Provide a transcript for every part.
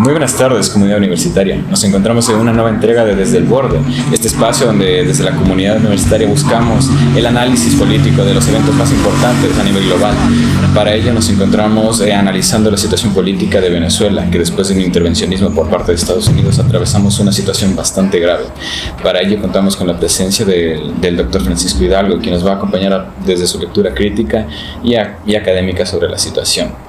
Muy buenas tardes, comunidad universitaria. Nos encontramos en una nueva entrega de Desde el Borde, este espacio donde desde la comunidad universitaria buscamos el análisis político de los eventos más importantes a nivel global. Para ello nos encontramos analizando la situación política de Venezuela, que después de un intervencionismo por parte de Estados Unidos atravesamos una situación bastante grave. Para ello contamos con la presencia del doctor Francisco Hidalgo, quien nos va a acompañar desde su lectura crítica y académica sobre la situación.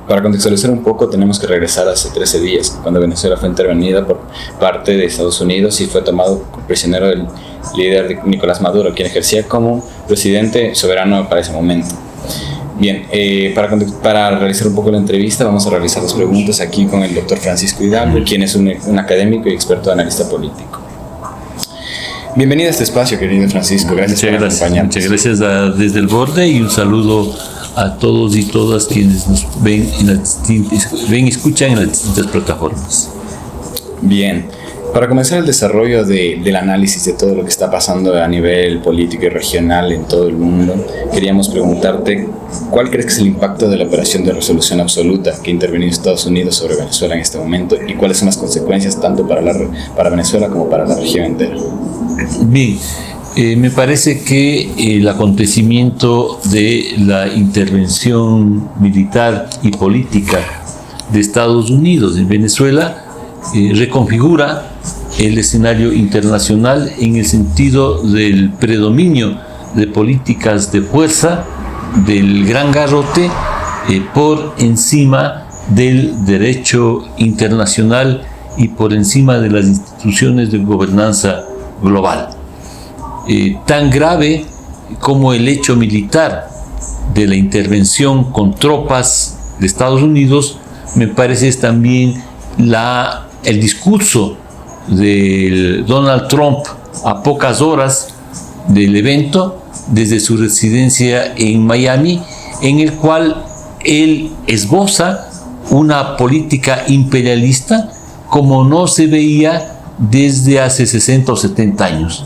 Para contextualizar un poco, tenemos que regresar hace 13 días, cuando Venezuela fue intervenida por parte de Estados Unidos y fue tomado prisionero el líder Nicolás Maduro, quien ejercía como presidente soberano para ese momento. Bien, para realizar un poco la entrevista, vamos a realizar las preguntas aquí con el doctor Francisco Hidalgo, quien es un académico y experto analista político. Bienvenido a este espacio, querido Francisco. Gracias por acompañarnos. Muchas gracias Desde el Borde y un saludo a todos y todas quienes nos ven y escuchan en las distintas plataformas. Bien, para comenzar el desarrollo del análisis de todo lo que está pasando a nivel político y regional en todo el mundo, queríamos preguntarte ¿cuál crees que es el impacto de la operación de resolución absoluta que ha intervenido Estados Unidos sobre Venezuela en este momento y cuáles son las consecuencias tanto para Venezuela como para la región entera? Bien. Me parece que el acontecimiento de la intervención militar y política de Estados Unidos en Venezuela reconfigura el escenario internacional en el sentido del predominio de políticas de fuerza del gran garrote por encima del derecho internacional y por encima de las instituciones de gobernanza global. Tan grave como el hecho militar de la intervención con tropas de Estados Unidos, me parece es también el discurso de Donald Trump a pocas horas del evento, desde su residencia en Miami, en el cual él esboza una política imperialista como no se veía desde hace 60 o 70 años.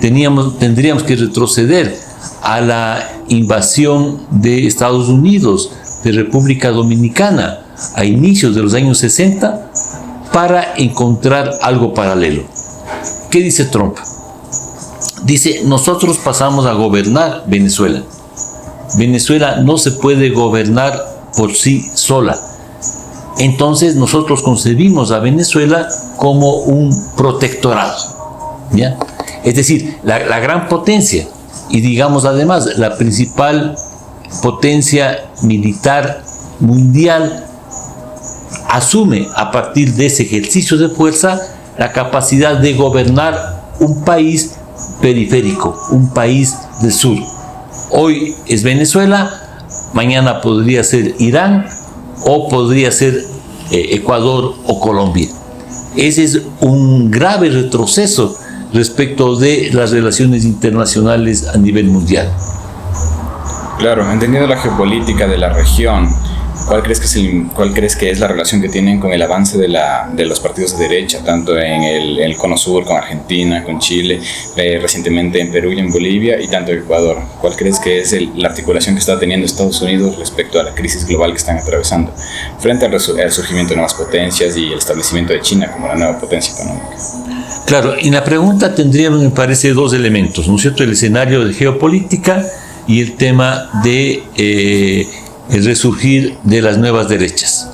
Tendríamos que retroceder a la invasión de Estados Unidos, de República Dominicana, a inicios de los años 60, para encontrar algo paralelo. ¿Qué dice Trump? Dice, nosotros pasamos a gobernar Venezuela. Venezuela no se puede gobernar por sí sola. Entonces nosotros concebimos a Venezuela como un protectorado, ¿ya? Es decir, la gran potencia y digamos además la principal potencia militar mundial asume a partir de ese ejercicio de fuerza la capacidad de gobernar un país periférico, un país del sur. Hoy es Venezuela, mañana podría ser Irán o podría ser Ecuador o Colombia. Ese es un grave retroceso respecto de las relaciones internacionales a nivel mundial. Claro, entendiendo la geopolítica de la región, ¿cuál crees que es la relación que tienen con el avance de los partidos de derecha, tanto en el Cono Sur, con Argentina, con Chile, recientemente en Perú y en Bolivia, y tanto en Ecuador? ¿Cuál crees que es la articulación que está teniendo Estados Unidos respecto a la crisis global que están atravesando, frente al surgimiento de nuevas potencias y el establecimiento de China como la nueva potencia económica? Claro, en la pregunta tendríamos, me parece, dos elementos, ¿no es cierto? El escenario de geopolítica y el tema de el resurgir de las nuevas derechas.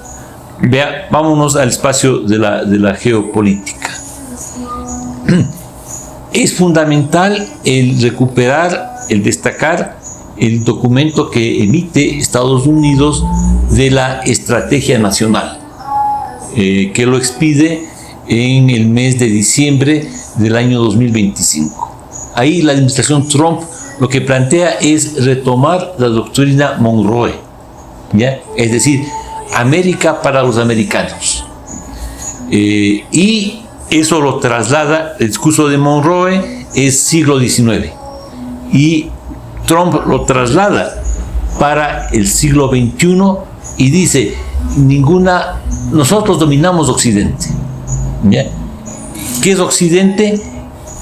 Vámonos al espacio de la geopolítica. Es fundamental el recuperar, el destacar el documento que emite Estados Unidos de la estrategia nacional, que lo expide en el mes de diciembre del año 2025. Ahí la administración Trump lo que plantea es retomar la doctrina Monroe, ¿ya? Es decir, América para los americanos. Y eso lo traslada, el discurso de Monroe es siglo XIX. Y Trump lo traslada para el siglo XXI y dice, nosotros dominamos Occidente. ¿Ya? ¿Qué es Occidente?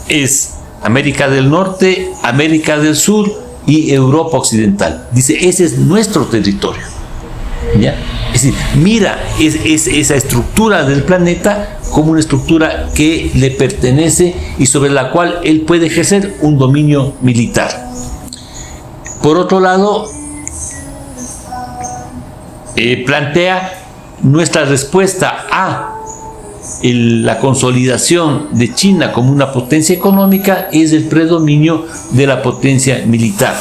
Es América del Norte, América del Sur y Europa Occidental. Dice, ese es nuestro territorio. ¿Ya? Es decir, mira esa estructura del planeta como una estructura que le pertenece y sobre la cual él puede ejercer un dominio militar. Por otro lado, plantea nuestra respuesta a la consolidación de China como una potencia económica es el predominio de la potencia militar.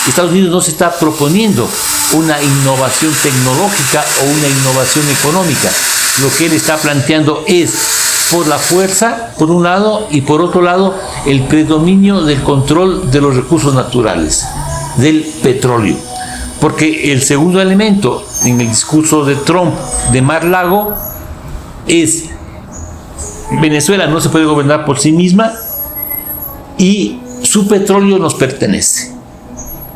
Estados Unidos no se está proponiendo una innovación tecnológica o una innovación económica. Lo que él está planteando es por la fuerza, por un lado, y por otro lado, el predominio del control de los recursos naturales, del petróleo. Porque el segundo elemento en el discurso de Trump de Mar-Lago es: Venezuela no se puede gobernar por sí misma y su petróleo nos pertenece.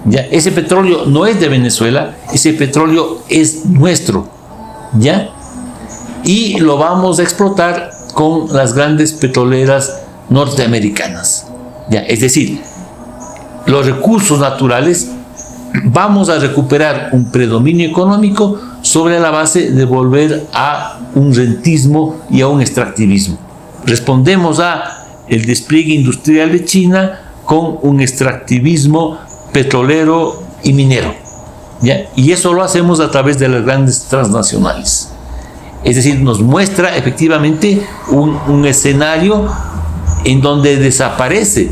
¿Ya? Ese petróleo no es de Venezuela, ese petróleo es nuestro, ¿ya? Y lo vamos a explotar con las grandes petroleras norteamericanas, ¿ya? Es decir, los recursos naturales vamos a recuperar un predominio económico sobre la base de volver a un rentismo y a un extractivismo. Respondemos a el despliegue industrial de China con un extractivismo petrolero y minero, ¿ya? Y eso lo hacemos a través de las grandes transnacionales. Es decir, nos muestra efectivamente un escenario en donde desaparece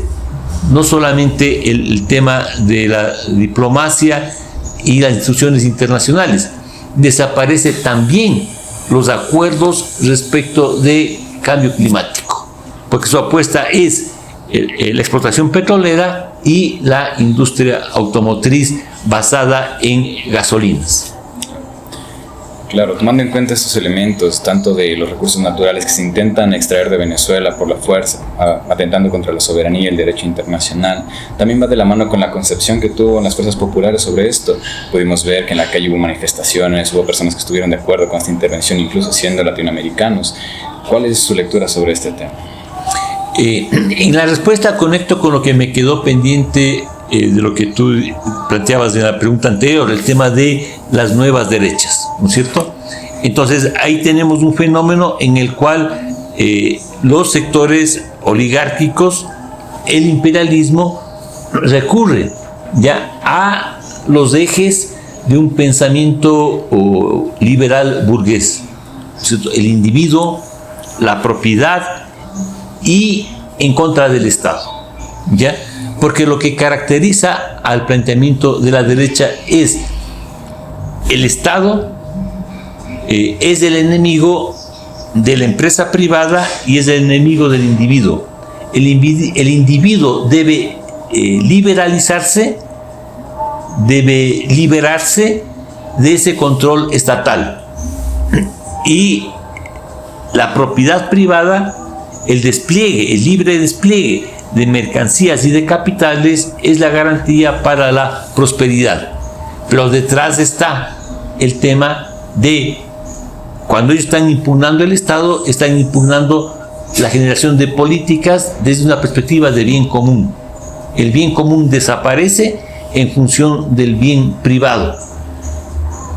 no solamente el tema de la diplomacia y las instituciones internacionales, desaparece también los acuerdos respecto de cambio climático, porque su apuesta es la explotación petrolera y la industria automotriz basada en gasolinas. Claro, tomando en cuenta estos elementos, tanto de los recursos naturales que se intentan extraer de Venezuela por la fuerza, atentando contra la soberanía y el derecho internacional, también va de la mano con la concepción que tuvo las fuerzas populares sobre esto. Pudimos ver que en la calle hubo manifestaciones, hubo personas que estuvieron de acuerdo con esta intervención, incluso siendo latinoamericanos. ¿Cuál es su lectura sobre este tema? En la respuesta conecto con lo que me quedó pendiente de lo que tú planteabas en la pregunta anterior, el tema de las nuevas derechas, ¿no es cierto? Entonces ahí tenemos un fenómeno en el cual los sectores oligárquicos, el imperialismo, recurre ya a los ejes de un pensamiento liberal burgués, ¿cierto? El individuo, la propiedad y en contra del Estado, ¿ya? Porque lo que caracteriza al planteamiento de la derecha es el Estado es el enemigo de la empresa privada y es el enemigo del individuo. El individuo debe liberalizarse, debe liberarse de ese control estatal. Y la propiedad privada, el despliegue, el libre despliegue de mercancías y de capitales es la garantía para la prosperidad. Pero detrás está el tema de cuando ellos están impugnando el Estado, están impugnando la generación de políticas desde una perspectiva de bien común. El bien común desaparece en función del bien privado.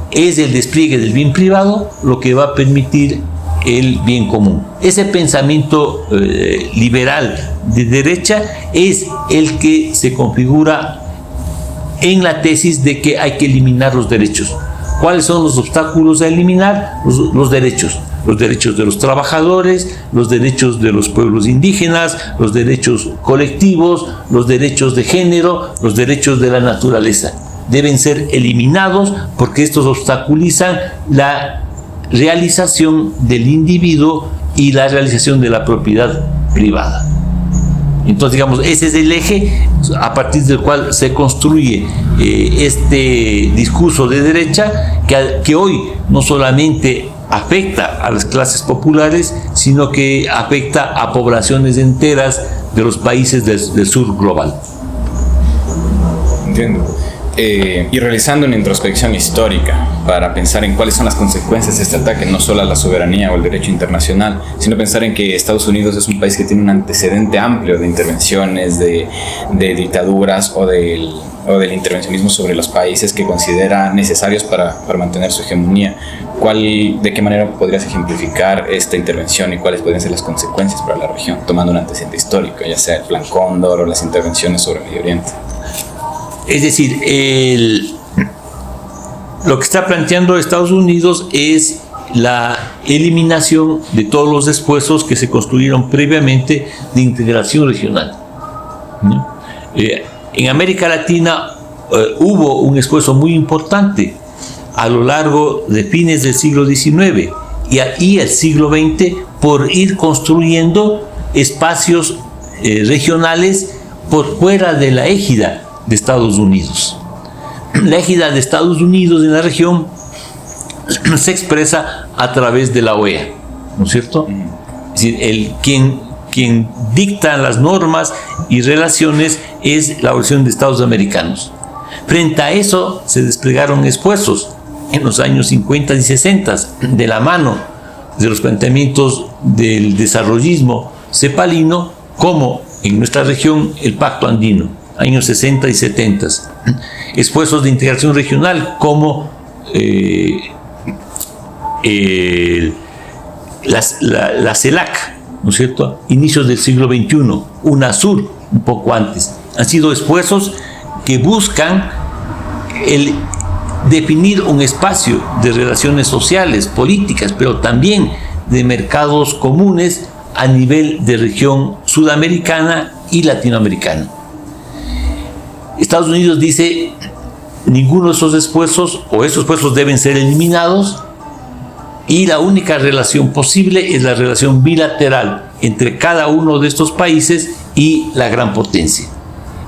Es el despliegue del bien privado lo que va a permitir el bien común. Ese pensamiento liberal de derecha es el que se configura en la tesis de que hay que eliminar los derechos. ¿Cuáles son los obstáculos a eliminar? Los derechos. Los derechos de los trabajadores, los derechos de los pueblos indígenas, los derechos colectivos, los derechos de género, los derechos de la naturaleza. Deben ser eliminados porque estos obstaculizan la realización del individuo y la realización de la propiedad privada. Entonces, digamos, ese es el eje a partir del cual se construye este discurso de derecha que hoy no solamente afecta a las clases populares, sino que afecta a poblaciones enteras de los países del sur global. Entiendo. y realizando una introspección histórica para pensar en cuáles son las consecuencias de este ataque, no solo a la soberanía o el derecho internacional, sino pensar en que Estados Unidos es un país que tiene un antecedente amplio de intervenciones, de dictaduras o del intervencionismo sobre los países que considera necesarios para mantener su hegemonía. ¿De qué manera podrías ejemplificar esta intervención y cuáles podrían ser las consecuencias para la región, tomando un antecedente histórico, ya sea el Plan Cóndor o las intervenciones sobre Medio Oriente? Es decir, lo que está planteando Estados Unidos es la eliminación de todos los esfuerzos que se construyeron previamente de integración regional. En América Latina hubo un esfuerzo muy importante a lo largo de fines del siglo XIX y el siglo XX por ir construyendo espacios regionales por fuera de la égida de Estados Unidos. La égida de Estados Unidos en la región se expresa a través de la OEA, ¿no es cierto? Es decir, quien dicta las normas y relaciones es la Organización de Estados Americanos. Frente a eso se desplegaron esfuerzos en los años 50 y 60 de la mano de los planteamientos del desarrollismo cepalino, como en nuestra región el Pacto Andino, años 60 y 70. Esfuerzos de integración regional como la CELAC, ¿no es cierto? Inicios del siglo XXI, UNASUR, un poco antes. Han sido esfuerzos que buscan definir un espacio de relaciones sociales, políticas, pero también de mercados comunes a nivel de región sudamericana y latinoamericana. Estados Unidos dice: ninguno de esos esfuerzos deben ser eliminados, y la única relación posible es la relación bilateral entre cada uno de estos países y la gran potencia.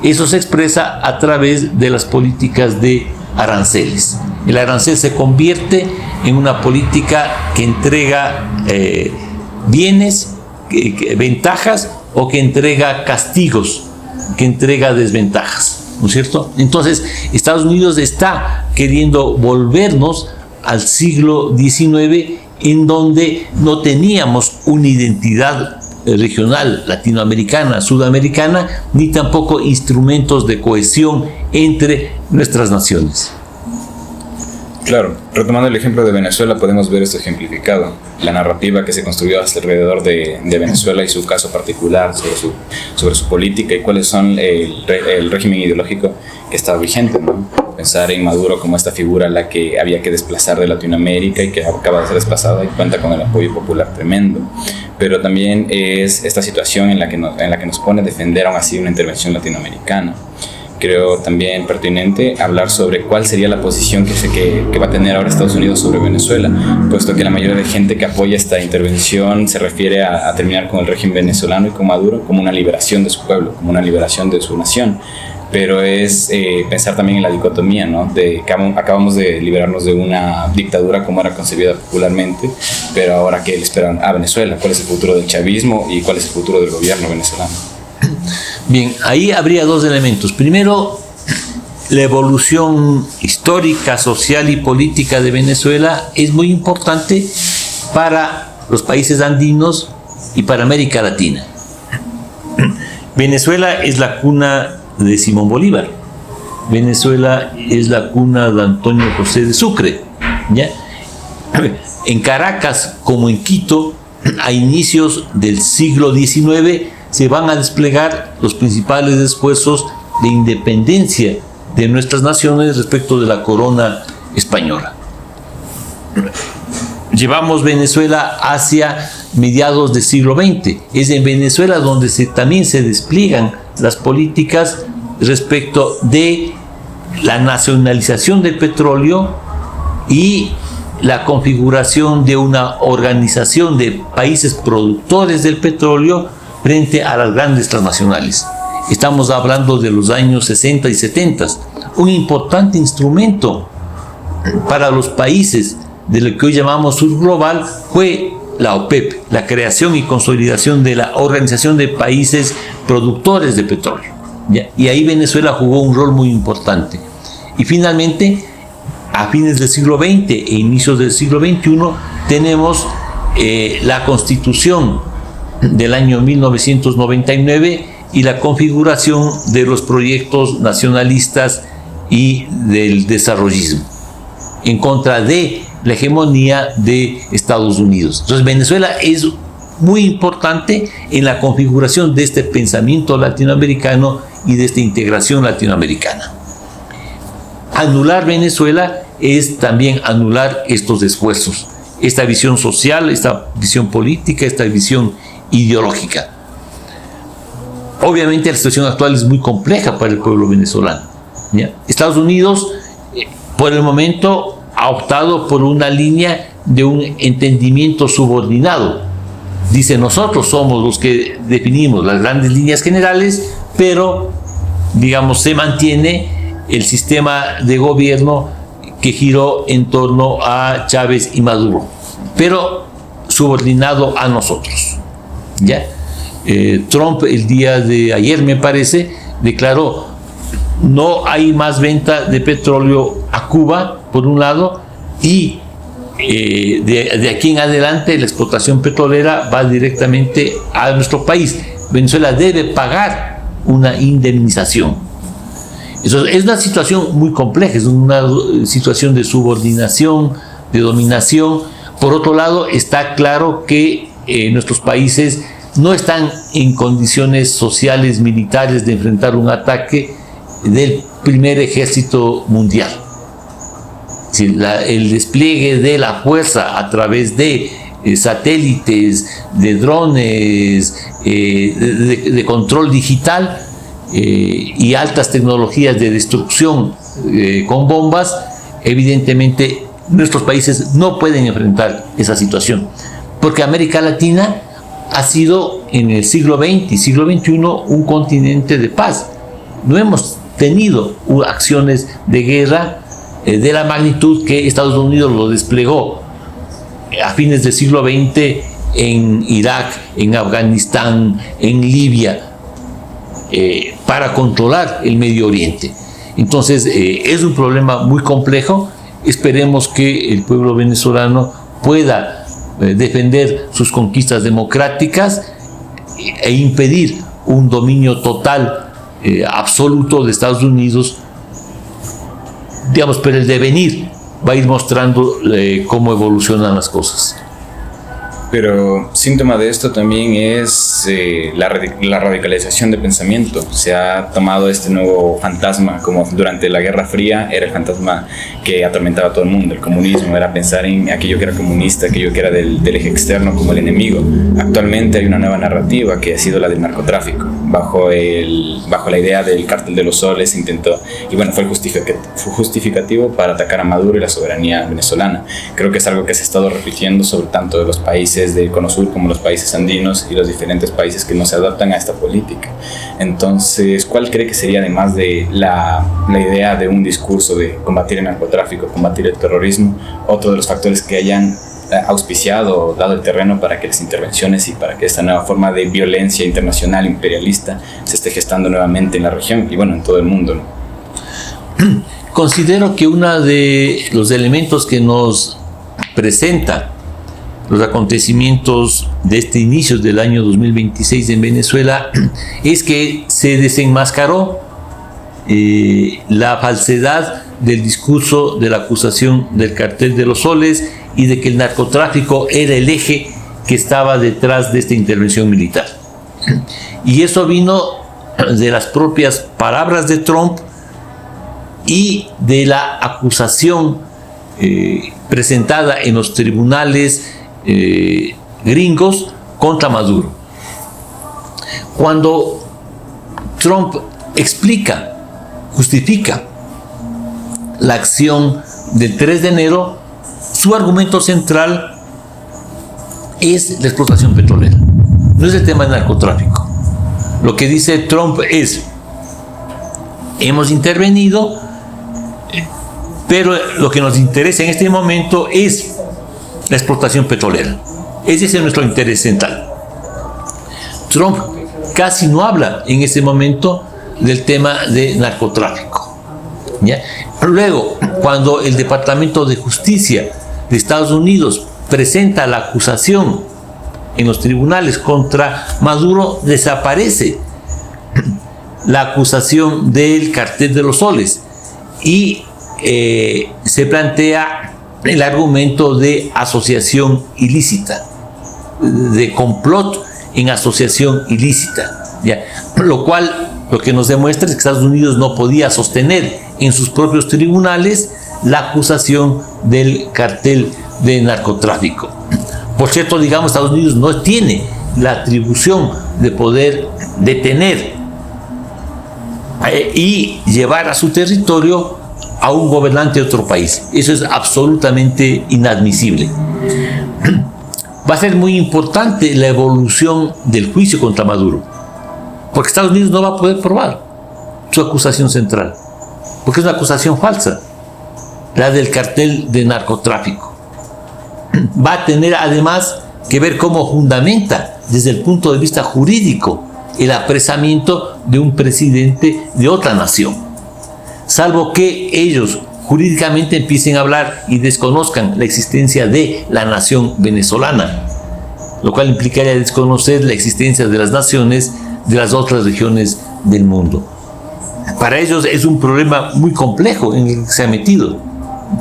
Eso se expresa a través de las políticas de aranceles. El arancel se convierte en una política que entrega bienes, ventajas, o que entrega castigos, que entrega desventajas, ¿no es cierto? Entonces, Estados Unidos está queriendo volvernos al siglo XIX, en donde no teníamos una identidad regional, latinoamericana, sudamericana, ni tampoco instrumentos de cohesión entre nuestras naciones. Claro, retomando el ejemplo de Venezuela, podemos ver esto ejemplificado. La narrativa que se construyó alrededor de Venezuela y su caso particular sobre su política y cuáles son el régimen ideológico que está vigente, ¿no? Pensar en Maduro como esta figura a la que había que desplazar de Latinoamérica y que acaba de ser desplazada y cuenta con el apoyo popular tremendo. Pero también es esta situación en la que nos pone a defender aún así una intervención latinoamericana. Creo también pertinente hablar sobre cuál sería la posición que va a tener ahora Estados Unidos sobre Venezuela, puesto que la mayoría de gente que apoya esta intervención se refiere a terminar con el régimen venezolano y con Maduro como una liberación de su pueblo, como una liberación de su nación. Pero es pensar también en la dicotomía, ¿no? De que acabamos de liberarnos de una dictadura como era concebida popularmente, pero ahora ¿qué le esperan a Venezuela? ¿Cuál es el futuro del chavismo y cuál es el futuro del gobierno venezolano? Bien, ahí habría dos elementos. Primero, la evolución histórica, social y política de Venezuela es muy importante para los países andinos y para América Latina. Venezuela es la cuna de Simón Bolívar. Venezuela es la cuna de Antonio José de Sucre, ¿ya? En Caracas, como en Quito, a inicios del siglo XIX se van a desplegar los principales esfuerzos de independencia de nuestras naciones respecto de la corona española. Llevamos Venezuela hacia mediados del siglo XX. Es en Venezuela donde también se despliegan las políticas respecto de la nacionalización del petróleo y la configuración de una organización de países productores del petróleo frente a las grandes transnacionales. Estamos hablando de los años 60 y 70. Un importante instrumento para los países de lo que hoy llamamos sur global fue la OPEP, la creación y consolidación de la Organización de Países Productores de Petróleo. ¿Ya? Y ahí Venezuela jugó un rol muy importante. Y finalmente, a fines del siglo XX e inicios del siglo XXI, tenemos la Constitución del año 1999 y la configuración de los proyectos nacionalistas y del desarrollismo, en contra de la hegemonía de Estados Unidos. Entonces, Venezuela es muy importante en la configuración de este pensamiento latinoamericano y de esta integración latinoamericana. Anular Venezuela es también anular estos esfuerzos, esta visión social, esta visión política, esta visión ideológica. Obviamente la situación actual es muy compleja para el pueblo venezolano, ¿ya? Estados Unidos, por el momento, ha optado por una línea de un entendimiento subordinado. Dice, nosotros somos los que definimos las grandes líneas generales, pero, digamos, se mantiene el sistema de gobierno que giró en torno a Chávez y Maduro, pero subordinado a nosotros, ¿ya? Trump el día de ayer, me parece, declaró: no hay más venta de petróleo a Cuba, por un lado, y de aquí en adelante la explotación petrolera va directamente a nuestro país. Venezuela debe pagar una indemnización. Eso es una situación muy compleja, es una situación de subordinación, de dominación. Por otro lado, está claro que nuestros países no están en condiciones sociales, militares, de enfrentar un ataque del primer ejército mundial. Es decir, el despliegue de la fuerza a través de satélites, de drones, de control digital y altas tecnologías de destrucción con bombas, evidentemente nuestros países no pueden enfrentar esa situación, porque América Latina ha sido en el siglo XX y siglo XXI un continente de paz. No hemos tenido acciones de guerra de la magnitud que Estados Unidos lo desplegó a fines del siglo XX en Irak, en Afganistán, en Libia, para controlar el Medio Oriente. Entonces, es un problema muy complejo. Esperemos que el pueblo venezolano pueda defender sus conquistas democráticas e impedir un dominio total, absoluto de Estados Unidos, digamos, pero el devenir va a ir mostrando cómo evolucionan las cosas. Pero síntoma de esto también es la radicalización de pensamiento. Se ha tomado este nuevo fantasma, como durante la Guerra Fría era el fantasma que atormentaba a todo el mundo. El comunismo era pensar en aquello que era comunista, aquello que era del eje externo como el enemigo. Actualmente hay una nueva narrativa que ha sido la del narcotráfico. Bajo la idea del Cártel de los Soles intentó, y bueno, fue justificativo para atacar a Maduro y la soberanía venezolana. Creo que es algo que se ha estado repitiendo sobre tanto de los países del Cono Sur como los países andinos y los diferentes países que no se adaptan a esta política. Entonces, ¿cuál cree que sería, además de la idea de un discurso de combatir el narcotráfico, combatir el terrorismo, otro de los factores que hayan auspiciado o dado el terreno para que las intervenciones y para que esta nueva forma de violencia internacional imperialista se esté gestando nuevamente en la región y bueno, en todo el mundo, ¿no? Considero que uno de los elementos que nos presenta los acontecimientos de este inicio del año 2026 en Venezuela es que se desenmascaró la falsedad del discurso de la acusación del Cartel de los Soles y de que el narcotráfico era el eje que estaba detrás de esta intervención militar. Y eso vino de las propias palabras de Trump y de la acusación presentada en los tribunales gringos contra Maduro. Cuando Trump justifica la acción del 3 de enero, su argumento central es la explotación petrolera, no es el tema del narcotráfico. Lo que dice Trump es: hemos intervenido, pero lo que nos interesa en este momento es la explotación petrolera. Ese es nuestro interés central. Trump casi no habla en ese momento del tema de narcotráfico, ¿ya? Luego, cuando el Departamento de Justicia de Estados Unidos presenta la acusación en los tribunales contra Maduro, desaparece la acusación del cartel de los soles y se plantea el argumento de asociación ilícita, de complot en asociación ilícita, ¿ya? Lo cual lo que nos demuestra es que Estados Unidos no podía sostener en sus propios tribunales la acusación del cartel de narcotráfico. Por cierto, digamos, Estados Unidos no tiene la atribución de poder detener y llevar a su territorio a un gobernante de otro país. Eso es absolutamente inadmisible. Va a ser muy importante la evolución del juicio contra Maduro, porque Estados Unidos no va a poder probar su acusación central, porque es una acusación falsa, la del cartel de narcotráfico. Va a tener además que ver cómo fundamenta desde el punto de vista jurídico el apresamiento de un presidente de otra nación, salvo que ellos jurídicamente empiecen a hablar y desconozcan la existencia de la nación venezolana, lo cual implicaría desconocer la existencia de las naciones de las otras regiones del mundo. Para ellos es un problema muy complejo en el que se ha metido,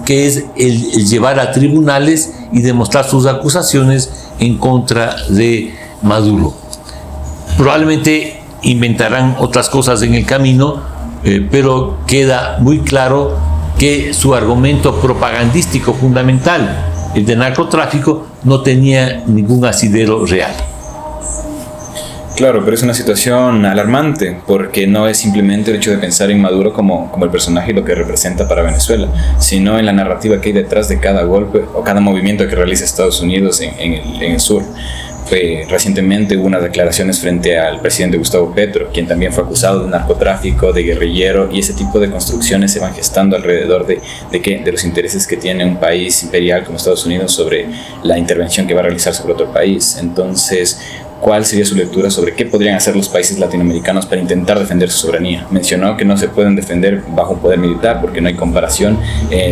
que es el llevar a tribunales y demostrar sus acusaciones en contra de Maduro. Probablemente inventarán otras cosas en el camino, pero queda muy claro que su argumento propagandístico fundamental, el de narcotráfico, no tenía ningún asidero real. Claro, pero es una situación alarmante, porque no es simplemente el hecho de pensar en Maduro como el personaje y lo que representa para Venezuela, sino en la narrativa que hay detrás de cada golpe o cada movimiento que realiza Estados Unidos en el sur. Recientemente hubo unas declaraciones frente al presidente Gustavo Petro, quien también fue acusado de narcotráfico, de guerrillero, y ese tipo de construcciones se van gestando alrededor de los intereses que tiene un país imperial como Estados Unidos sobre la intervención que va a realizar sobre otro país. Entonces, ¿cuál sería su lectura sobre qué podrían hacer los países latinoamericanos para intentar defender su soberanía? Mencionó que no se pueden defender bajo un poder militar porque no hay comparación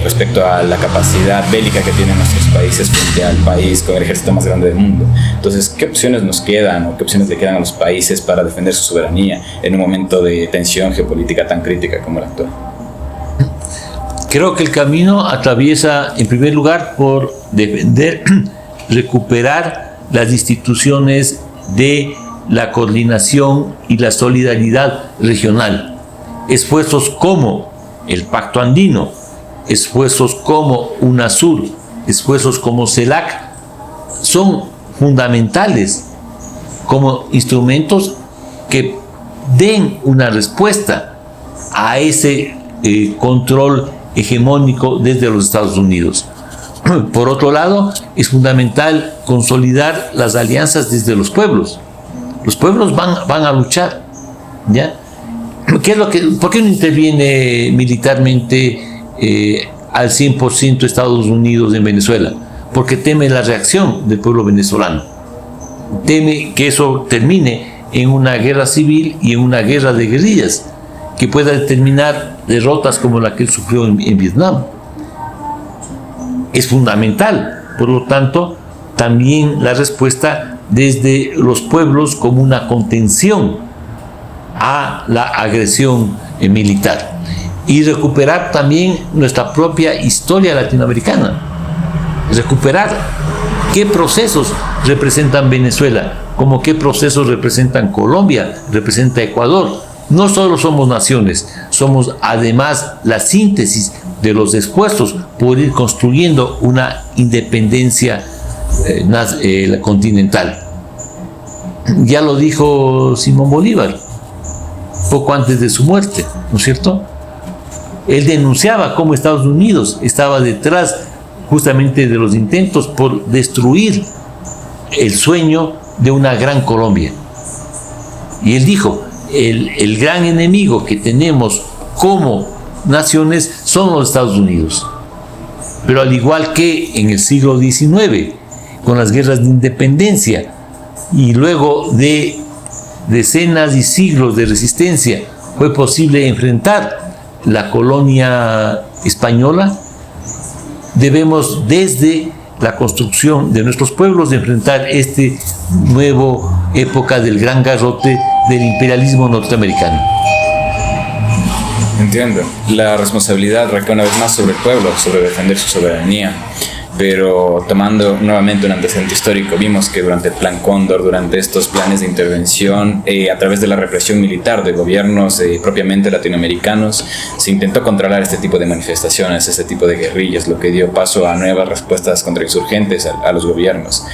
respecto a la capacidad bélica que tienen nuestros países frente al país con el ejército más grande del mundo. Entonces, ¿qué opciones nos quedan o qué opciones le quedan a los países para defender su soberanía en un momento de tensión geopolítica tan crítica como el actual? Creo que el camino atraviesa, en primer lugar, por defender, recuperar las instituciones de la coordinación y la solidaridad regional. Esfuerzos como el Pacto Andino, esfuerzos como UNASUR, esfuerzos como CELAC son fundamentales como instrumentos que den una respuesta a ese control hegemónico desde los Estados Unidos. Por otro lado, es fundamental consolidar las alianzas desde los pueblos. Los pueblos van a luchar, ¿ya? ¿Por qué no interviene militarmente al 100% Estados Unidos en Venezuela? Porque teme la reacción del pueblo venezolano. Teme que eso termine en una guerra civil y en una guerra de guerrillas que pueda determinar derrotas como la que él sufrió en Vietnam. Es fundamental, por lo tanto, también la respuesta desde los pueblos como una contención a la agresión militar y recuperar también nuestra propia historia latinoamericana, recuperar qué procesos representan Venezuela, como qué procesos representan Colombia, representa Ecuador. No solo somos naciones, somos además la síntesis de los esfuerzos por ir construyendo una independencia continental. Ya lo dijo Simón Bolívar, poco antes de su muerte, ¿no es cierto? Él denunciaba cómo Estados Unidos estaba detrás justamente de los intentos por destruir el sueño de una gran Colombia. Y él dijo, el gran enemigo que tenemos como naciones son los Estados Unidos. Pero al igual que en el siglo XIX, con las guerras de independencia y luego de decenas y siglos de resistencia, fue posible enfrentar la colonia española, debemos desde la construcción de nuestros pueblos de enfrentar esta nueva época del gran garrote del imperialismo norteamericano. Entiendo. La responsabilidad recae una vez más sobre el pueblo, sobre defender su soberanía. Pero tomando nuevamente un antecedente histórico, vimos que durante el Plan Cóndor, durante estos planes de intervención, a través de la represión militar de gobiernos propiamente latinoamericanos, se intentó controlar este tipo de manifestaciones, este tipo de guerrillas, lo que dio paso a nuevas respuestas contrainsurgentes a los gobiernos.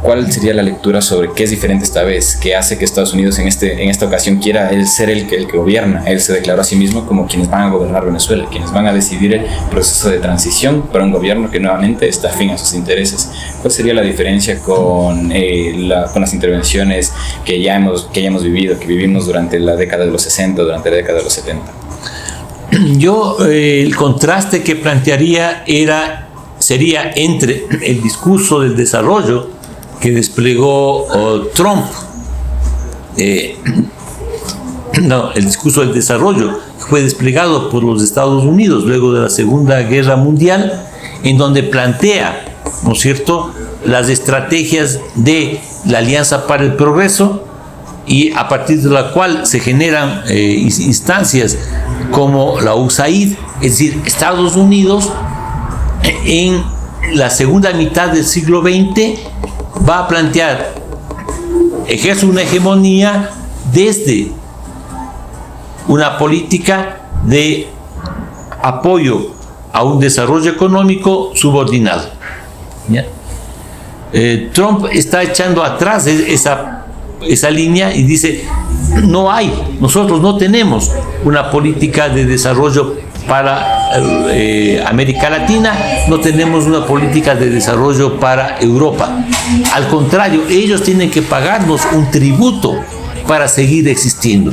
¿Cuál sería la lectura sobre qué es diferente esta vez? ¿Qué hace que Estados Unidos en esta ocasión quiera él ser el que gobierna? Él se declaró a sí mismo como quienes van a gobernar Venezuela, quienes van a decidir el proceso de transición para un gobierno que nuevamente está afín a sus intereses. ¿Cuál sería la diferencia con las intervenciones que ya hemos vivido, que vivimos durante la década de los 60, durante la década de los 70? Yo el contraste que plantearía sería entre el discurso del desarrollo que desplegó Trump, el discurso del desarrollo fue desplegado por los Estados Unidos luego de la Segunda Guerra Mundial, en donde plantea, ¿no es cierto?, las estrategias de la Alianza para el Progreso, y a partir de la cual se generan instancias como la USAID, es decir, Estados Unidos en la segunda mitad del siglo XX va a plantear, ejerce una hegemonía desde una política de apoyo a un desarrollo económico subordinado. ¿Ya? Trump está echando atrás esa línea y dice, nosotros no tenemos una política de desarrollo para América Latina, no tenemos una política de desarrollo para Europa. Al contrario, ellos tienen que pagarnos un tributo para seguir existiendo.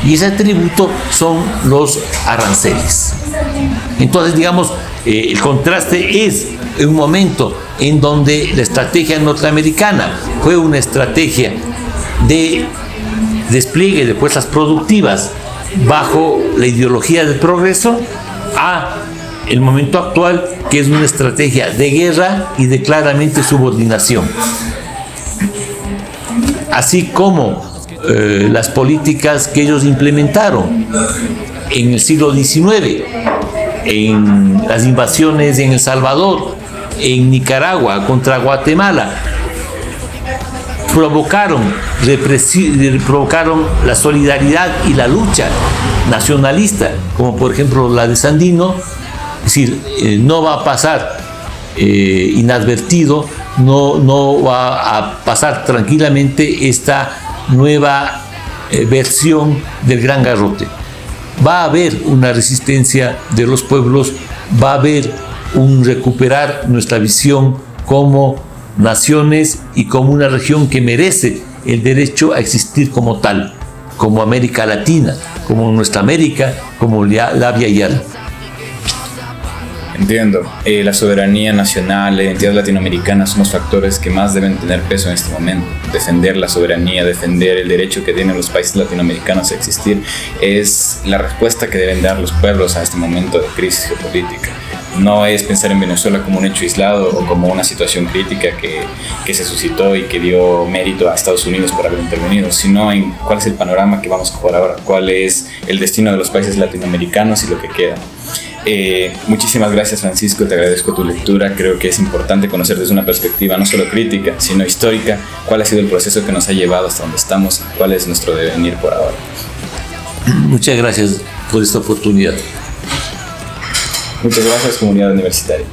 Y ese tributo son los aranceles. Entonces, digamos, el contraste es un momento en donde la estrategia norteamericana fue una estrategia de despliegue de fuerzas productivas bajo la ideología del progreso, a el momento actual, que es una estrategia de guerra y de claramente subordinación. Así como las políticas que ellos implementaron en el siglo XIX, en las invasiones en El Salvador, en Nicaragua, contra Guatemala, provocaron la solidaridad y la lucha nacionalista, como por ejemplo la de Sandino. Es decir, no va a pasar inadvertido, no va a pasar tranquilamente esta nueva versión del gran garrote. Va a haber una resistencia de los pueblos, va a haber un recuperar nuestra visión como naciones y como una región que merece el derecho a existir como tal, como América Latina, como nuestra América, como la Via Yala. Entiendo. La soberanía nacional, la identidad latinoamericana son los factores que más deben tener peso en este momento. Defender la soberanía, defender el derecho que tienen los países latinoamericanos a existir es la respuesta que deben dar los pueblos a este momento de crisis geopolítica. No es pensar en Venezuela como un hecho aislado o como una situación crítica que se suscitó y que dio mérito a Estados Unidos por haber intervenido, sino en cuál es el panorama que vamos a jugar ahora, cuál es el destino de los países latinoamericanos y lo que queda. Muchísimas gracias, Francisco, te agradezco tu lectura. Creo que es importante conocer desde una perspectiva no solo crítica, sino histórica, cuál ha sido el proceso que nos ha llevado hasta donde estamos, cuál es nuestro devenir por ahora. Muchas gracias por esta oportunidad. Muchas gracias, comunidad universitaria.